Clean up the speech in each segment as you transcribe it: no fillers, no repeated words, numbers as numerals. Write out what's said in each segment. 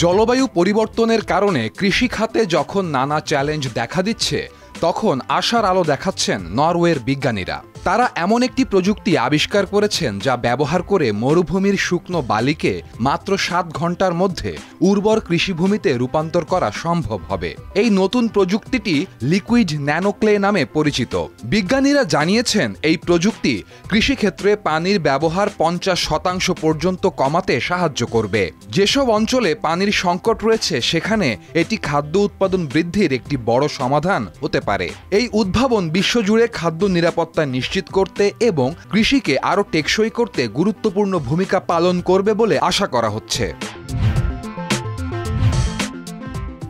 জলবায়ু পরিবর্তনের কারণে কৃষি খাতে যখন নানা চ্যালেঞ্জ দেখা দিচ্ছে, তখন আশার আলো দেখাচ্ছেন নরওয়ের বিজ্ঞানীরা। তারা এমন একটি প্রযুক্তি আবিষ্কার করেছেন যা ব্যবহার করে মরুভূমির শুকনো বালিকে মাত্র 7 ঘন্টার মধ্যে উর্বর কৃষিভূমিতে রূপান্তর করা সম্ভব হবে। এই নতুন প্রযুক্তিটি লিকুইড ন্যানোক্লে নামে পরিচিত। বিজ্ঞানীরা জানিয়েছেন এই প্রযুক্তি কৃষিক্ষেত্রে পানির ব্যবহার 50% পর্যন্ত কমাতে সাহায্য করবে। যেসব অঞ্চলে পানির সংকট রয়েছে সেখানে এটি খাদ্য উৎপাদন বৃদ্ধির একটি বড় সমাধান হতে পারে। এই উদ্ভাবন বিশ্বজুড়ে খাদ্য নিরাপত্তা নিশ্চিত করতে এবং কৃষিকে আরও টেকসই করতে গুরুত্বপূর্ণ ভূমিকা পালন করবে বলে আশা করা হচ্ছে।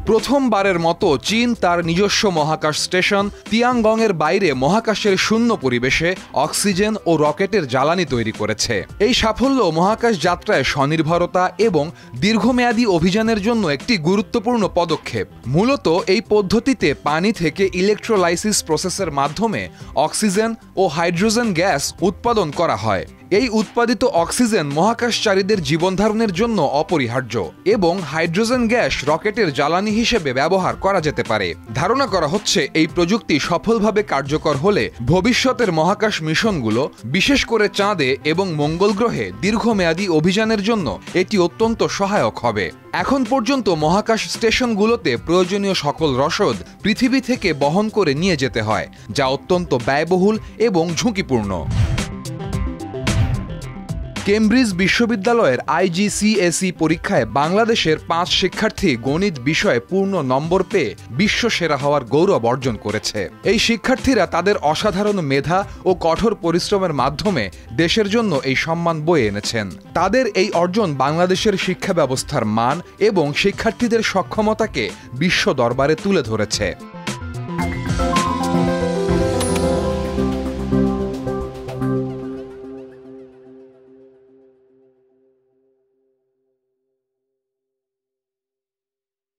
প্রথমবারের মতো চীন তার নিজস্ব মহাকাশ স্টেশন তিয়ানগংয়ের বাইরে মহাকাশের শূন্য পরিবেশে অক্সিজেন ও রকেটের জ্বালানি তৈরি করেছে। এই সাফল্য মহাকাশ যাত্রায় স্বনির্ভরতা এবং দীর্ঘমেয়াদী অভিযানের জন্য একটি গুরুত্বপূর্ণ পদক্ষেপ। মূলত এই পদ্ধতিতে পানি থেকে ইলেকট্রোলাইসিস প্রসেসের মাধ্যমে অক্সিজেন ও হাইড্রোজেন গ্যাস উৎপাদন করা হয়। এই উৎপাদিত অক্সিজেন মহাকাশচারীদের জীবনধারণের জন্য অপরিহার্য এবং হাইড্রোজেন গ্যাস রকেটের জ্বালানি হিসেবে ব্যবহার করা যেতে পারে। ধারণা করা হচ্ছে এই প্রযুক্তি সফলভাবে কার্যকর হলে ভবিষ্যতের মহাকাশ মিশনগুলো, বিশেষ করে চাঁদে এবং মঙ্গল গ্রহে দীর্ঘমেয়াদী অভিযানের জন্য এটি অত্যন্ত সহায়ক হবে। এখন পর্যন্ত মহাকাশ স্টেশনগুলোতে প্রয়োজনীয় সকল রসদ পৃথিবী থেকে বহন করে নিয়ে যেতে হয়, যা অত্যন্ত ব্যয়বহুল এবং ঝুঁকিপূর্ণ। কেমব্রিজ বিশ্ববিদ্যালয়ের IGCSE পরীক্ষায় বাংলাদেশের 5 শিক্ষার্থী গণিত বিষয়ে পূর্ণ নম্বর পেয়ে বিশ্বসেরা হওয়ার গৌরব অর্জন করেছে। এই শিক্ষার্থীরা তাদের অসাধারণ মেধা ও কঠোর পরিশ্রমের মাধ্যমে দেশের জন্য এই সম্মান বয়ে এনেছেন। তাদের এই অর্জন বাংলাদেশের শিক্ষা ব্যবস্থার মান এবং শিক্ষার্থীদের সক্ষমতাকে বিশ্ব দরবারে তুলে ধরেছে।